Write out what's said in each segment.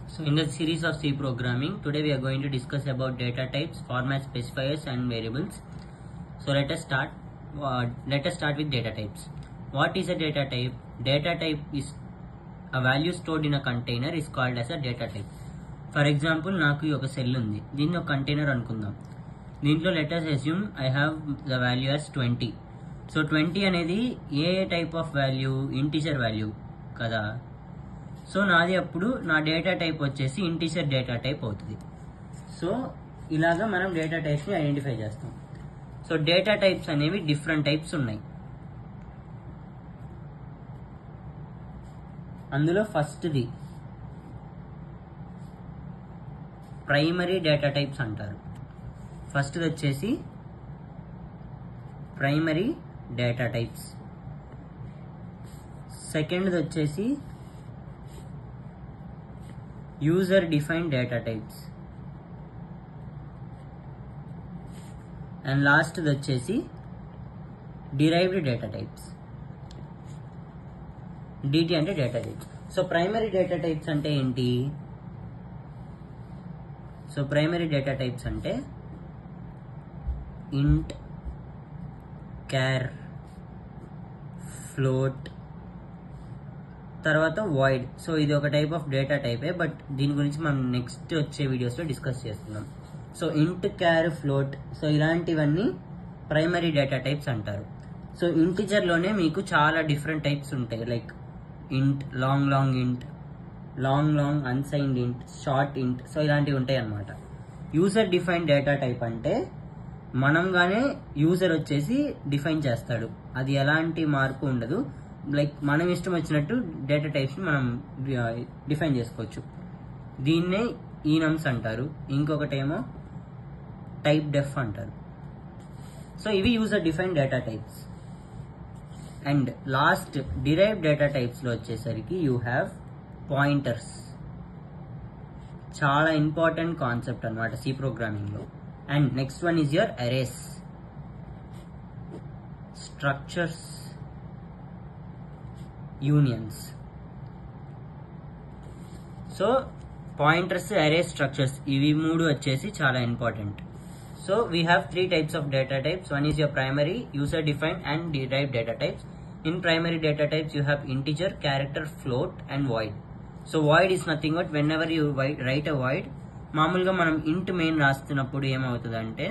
So in the series of C programming, today we are going to discuss about data types, format specifiers and variables. So let us start with data types. What is a data type? Data type is a value stored in a container is called as a data type. For example, నాకు ఒక cell ఉంది, దీన్ని ఒక container అనుకుందాం. దీంట్లో let us assume I have the value as 20. So 20 అనేది ఏ type of value? Integer value కదా. సో నాది అప్పుడు నా డేటా టైప్ వచ్చేసి ఇంటిజర్ డేటా టైప్ అవుతుంది. సో ఇలాగా మనం డేటా టైప్స్ని ఐడెంటిఫై చేస్తాం. సో డేటా టైప్స్ అనేవి డిఫరెంట్ టైప్స్ ఉన్నాయి. అందులో ఫస్ట్ది ప్రైమరీ డేటా టైప్స్ అంటారు. ఫస్ట్ది వచ్చేసి ప్రైమరీ డేటా టైప్స్. సెకండ్ది వచ్చేసి user defined data types. And లాస్ట్ది వచ్చేసి డిరైవ్డ్ డేటా టైప్స్. డిటి అంటే data types. So primary data types అంటే ఏంటి? సో ప్రైమరీ డేటా టైప్స్ అంటే ఇంట్, క్యార్, ఫ్లోట్, తర్వాత వాయిడ్. సో ఇది ఒక టైప్ ఆఫ్ డేటా టైపే, బట్ దీని గురించి మనం నెక్స్ట్ వచ్చే వీడియోస్లో డిస్కస్ చేస్తున్నాం. సో ఇంట్, క్యార్, ఫ్లోట్, సో ఇలాంటివన్నీ ప్రైమరీ డేటా టైప్స్ అంటారు. సో ఇంటిజర్లోనే మీకు చాలా డిఫరెంట్ టైప్స్ ఉంటాయి. లైక్ ఇంట్, లాంగ్ ఇంట్, లాంగ్ అన్సైన్డ్ ఇంట్, షార్ట్ ఇంట్, సో ఇలాంటివి ఉంటాయి అన్నమాట. యూజర్ డిఫైన్డ్ డేటా టైప్ అంటే మనంగానే యూజర్ వచ్చేసి డిఫైన్ చేస్తాడు, అది ఎలాంటి మార్పు ఉండదు. లైక్ మనం ఇష్టం వచ్చినట్టు డేటా టైప్స్ని మనం డిఫైన్ చేసుకోవచ్చు. దీన్నే ఈనమ్స్ అంటారు. ఇంకొకటేమో టైప్ డెఫ్ అంటారు. సో ఇవి user define data types. And last derived data టైప్స్లో వచ్చేసరికి యూ హ్యావ్ పాయింటర్స్. చాలా ఇంపార్టెంట్ కాన్సెప్ట్ అనమాట సి ప్రోగ్రామింగ్లో. And next one is your arrays, structures, unions. So pointers, arrays, structures, ఇవి మూడు వచ్చేసి చాలా important. So we have 3 types of data types. One is your primary, user defined and derived data types. In primary data types you have integer, character, float and void. So void is nothing but whenever you write a void, మామూలుగా మనం int main రాస్తున్నప్పుడు ఏమవుతుందంటే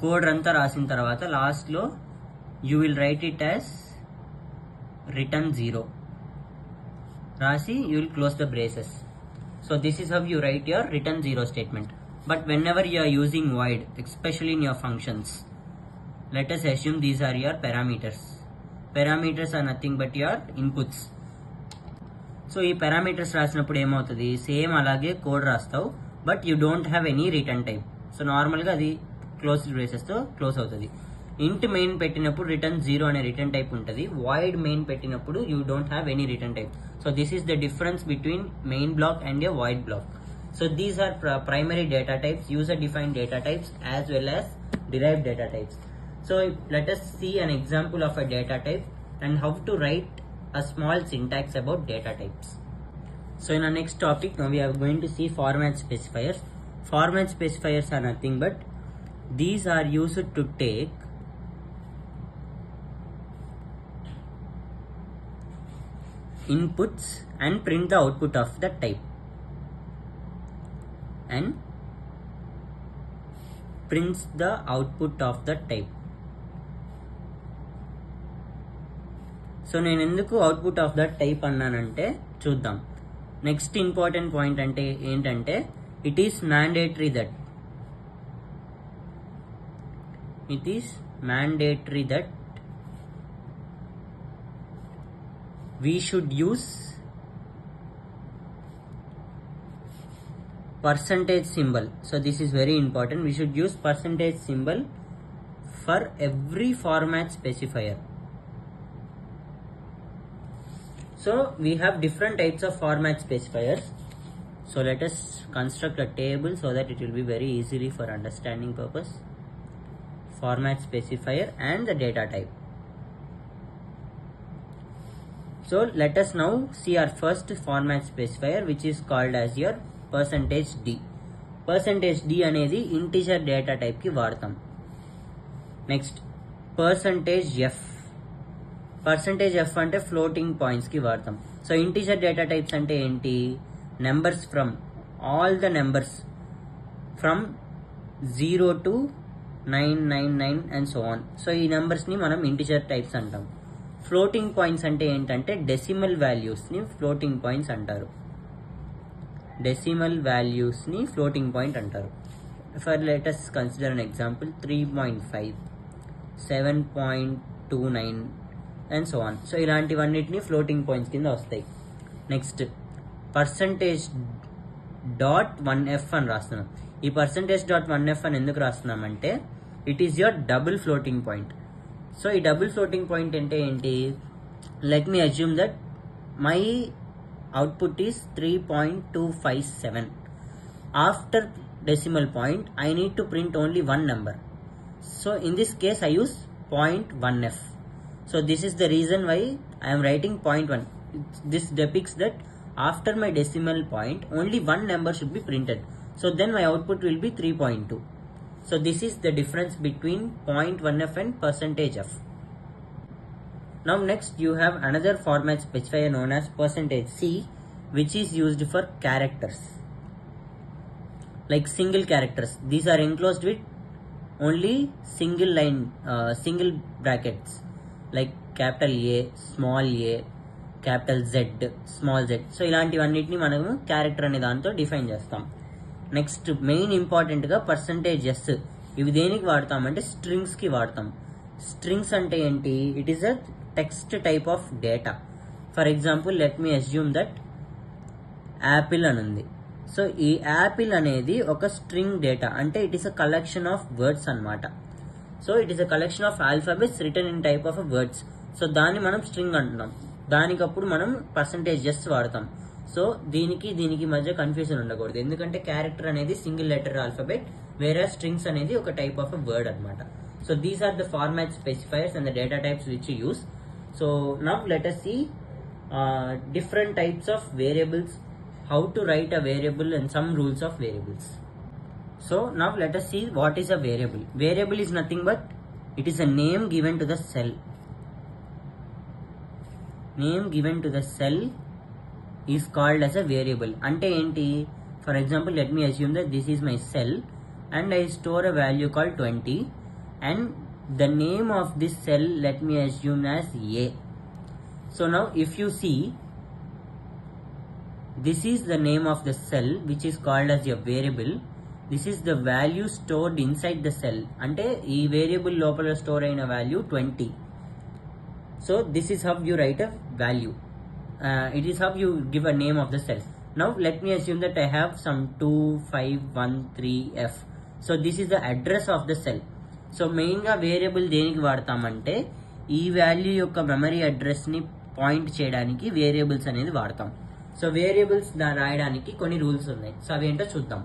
code అంతా రాసిన తర్వాత లాస్ట్లో you will write it as return 0 రాసి you will close the braces. So this is how you write your return 0 statement. But whenever you are using void, especially in your functions, let us assume these are your parameters. Parameters are nothing but your inputs. So ఈ parameters రాసినప్పుడు ఏమవుతుంది, same అలాగే code రాస్తావు, but you don't have any return type. So నార్మల్గా అది closed బ్రేసెస్తో close అవుతుంది. ఇంట్ main పెట్టినప్పుడు రిటర్న్ 0 అనే రిటర్న్ టైప్ ఉంటుంది. వాయిడ్ మెయిన్ పెట్టినప్పుడు you don't have any return type. So this is the difference between main block and a void block. So these are primary data types, user defined data types as well as derived data types. So let us see an example of a data type and how to write a small syntax about data types. So in our next topic, now we are going to see format specifiers. Format specifiers are nothing but these are used to take inputs and print the output of the type and prints the output of the type. So నేను ఎందుకు output of that type అన్నానంటే చూద్దాం. Next important point అంటే ఏంటంటే it is mandatory that we should use percentage symbol. So this is very important. We should use percentage symbol for every format specifier. So we have different types of format specifiers. So let us construct a table so that it will be very easily for understanding purpose. Format specifier and the data type. So let us now see our first format specifier, which is called as your %d. %d అనేది integer data type కి వాడతాం. Next %f. %f అంటే floating points కి వాడతాం. So integer data types అంటే ఏంటి? Numbers from all the numbers from 0 to 999 and so on. So ఈ numbers ని మనం ఇంటిజర్ టైప్స్ అంటాం. ఫ్లోటింగ్ పాయింట్స్ అంటే ఏంటంటే డెసిమల్ వాల్యూస్ ని ఫ్లోటింగ్ పాయింట్స్ అంటారు. డెసిమల్ వాల్యూస్ ని ఫ్లోటింగ్ పాయింట్ అంటారు. For let us consider an example 3.5, 7.29 and so on. So ఇలాంటివన్నిటిని floating points కింద వస్తాయి. నెక్స్ట్ %.1f అని రాస్తున్నాం. ఈ %.1f అని ఎందుకు రాస్తున్నామంటే it is your double floating point. So ఈ డబుల్ ఫ్లోటింగ్ పాయింట్ అంటే ఏంటి? Let me assume that my output is 3.257. After decimal point I need to print only one number. So in this case I use 0.1f. So this is the reason why I am writing 0.1. This depicts that after my decimal point only one number should be printed. So then my output will be 3.2. So this is the difference between 0.1f and %f. Now next you have another format specifier known as %c, which is used for characters like single characters. These are enclosed with only single line, single brackets like capital A, small a, capital Z, small z. So ఇలాంటివన్నిటిని మనము character అనే దాంతో define చేస్తాం. Next main important గా %s. ఇవి దేనికి వాడతామంటే strings కి వాడతాం. స్ట్రింగ్స్ అంటే ఏంటి? It is a text type of data. For example let me assume that apple అని ఉంది. సో ఈ యాపిల్ అనేది ఒక స్ట్రింగ్ డేటా, అంటే it is a collection of words అన్నమాట. So it is a collection of alphabets return in type of words. So దాన్ని మనం string అంటున్నాం. దానికప్పుడు మనం %s వాడతాం. సో దీనికి మధ్య కన్ఫ్యూజన్ ఉండకూడదు, ఎందుకంటే క్యారెక్టర్ అనేది సింగిల్ లెటర్ ఆల్ఫాబెట్, వేరే స్ట్రింగ్స్ అనేది ఒక టైప్ ఆఫ్ వర్డ్ అనమాట. So these are the format specifiers and the data types which you use. So now let us see different types of variables, how to write a variable and some rules of variables. So now let us see what is a variable. Variable is nothing but it is a name given to the cell. Name given to the cell is called as a variable. Ante enti? For example, let me assume that this is my cell and I store a value called 20 and the name of this cell let me assume as A. So now if you see, this is the name of the cell which is called as a variable. This is the value stored inside the cell. Ante ee variable lopala store aina value 20. So this is how you write a value. It is how you give a name of the cell. Now let me assume that I have some 2513f. So this is the address of the cell. So main ga variable deniki vaadtamante ee value yokka memory address ni point cheyadaniki variables anedi vaadtam. So variables da rayadaniki konni rules unnai. So avi ento chuddam.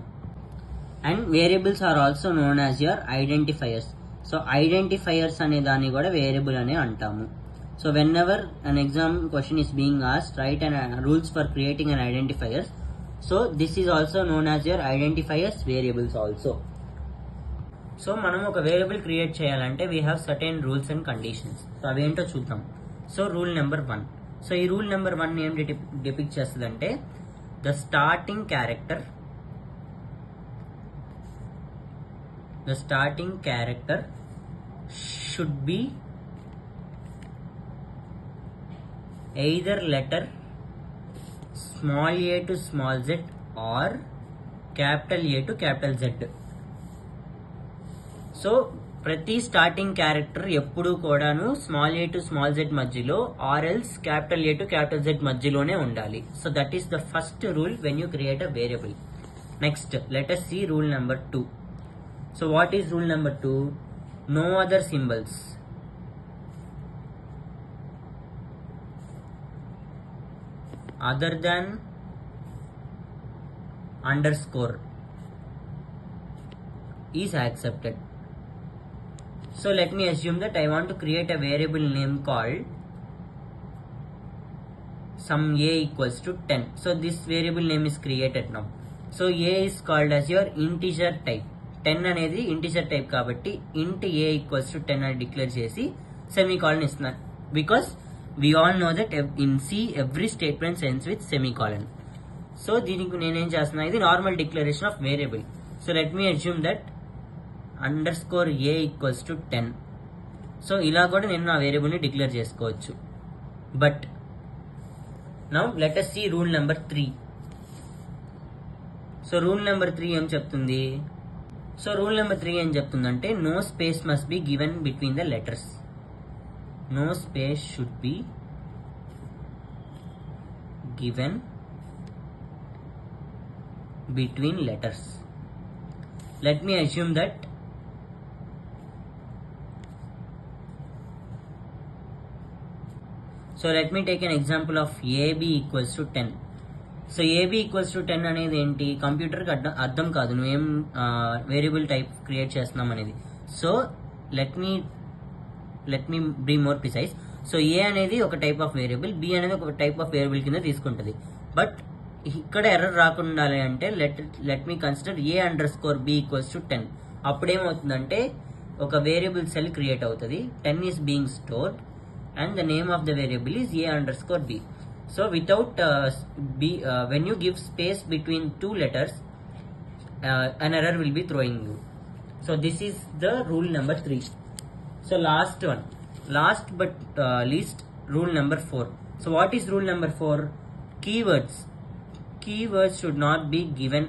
And variables are also known as your identifiers. So identifiers ane dani kuda variable ane antamu. So whenever an exam question is being asked, write an rules for creating an identifiers. So this is also known as your identifiers variables also. So మనం ఒక variable create చేయాలంటే we have certain rules and conditions. So అవేంటో చూద్దాం. So rule number 1. So ఈ rule number 1 ఏం depict చేస్తుందంటే the starting character should be either letter small a to small z or capital A to capital Z. So ప్రతి starting character ఎప్పుడు కూడాను small a to small z మధ్యలో or else capital A to capital Z మధ్యలోనే ఉండాలి. So that is the first rule when you create a variable. Next let us see rule number 2. So what is rule number 2? No other symbols other than underscore is accepted. So let me assume that I want to create a variable name called some a equals to 10. So this variable name is created now. So a is called as your integer type. 10 అనేది integer type కాబట్టి int a equals to 10 అని declare చేసి semicolon ఇస్తున్నాను. Because we all know that in C every statement ends with semicolon. So దీనికి నేనేం చేస్తున్నా, ఇది normal declaration of variable. So let me assume that underscore a equals to 10. So ఇలా కూడా నేను నా వేరియబుల్ని డిక్లేర్ చేసుకోవచ్చు. But now let us see rule number 3. So rule number 3 ఏం చెప్తుంది? సో రూల్ నెంబర్ 3 ఏం చెప్తుందంటే no space must be given between the letters. No space should be given between letters. Let me assume that so let me take an example of ab equals to 10. So ab equals to 10 అనేది ఏంటి, కంప్యూటర్కి అర్థం కాదు నువ్వేం variable type create చేస్తున్నాం అనేది. So let me be more precise. So a అనేది ఒక type of variable, b అనేది ఒక టైప్ ఆఫ్ వేరియబుల్ కింద తీసుకుంటుంది. బట్ ఇక్కడ ఎర్రర్ రాకుండా అంటే let me consider a underscore b equals to 10. అప్పుడేమవుతుందంటే ఒక వేరియబుల్ సెల్ క్రియేట్ అవుతుంది, 10 is being stored and the name of the variable is a underscore b. So without when you give space between two letters, an error will be throwing you. So this is the rule number 3. So last but least, rule number 4. So what is rule number 4? Keywords should not be given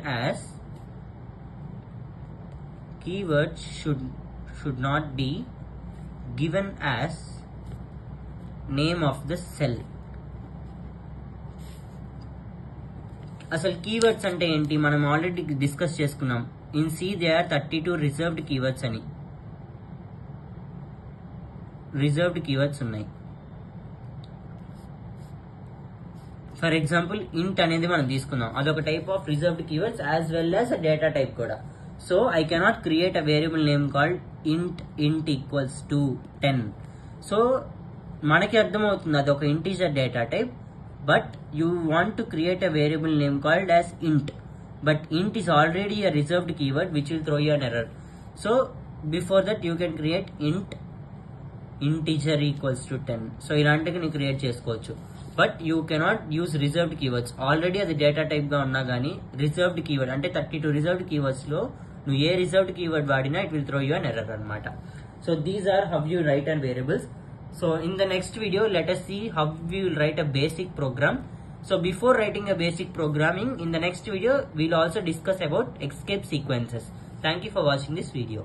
as name of the cell. అసలు keywords అంటే ఏంటి మనం already discuss చేసుకున్నాం. In C they are 32 reserved keywords అని. Reserved keywords ఉన్నాయి. For example int అనేది మనం తీసుకుందాం, అదొక type of reserved keywords as well as data type కూడా. So I cannot create a variable name called int equals to 10. సో మనకి అర్థమవుతుంది అది ఒక integer data type, but you want to create a variable name called as ఇంట్. But ఇంట్ is already a reserved keyword which will throw you an error. So before that you can create integer equals to 10. So ఇలాంటివి నువ్వు create చేసుకోవచ్చు. But you cannot use reserved keywords. Already అది data type గా ఉన్నా కానీ reserved keyword అంటే 32 reserved keywords లో నువ్వు ఏ రిజర్వ్డ్ కీవర్డ్ వాడినా it will throw you an error అనమాట. So these are how you write and variables. So in the next video, let us see how we will write a basic program. So before writing a basic programming, in the next video, we'll also discuss about escape sequences. Thank you for watching this video.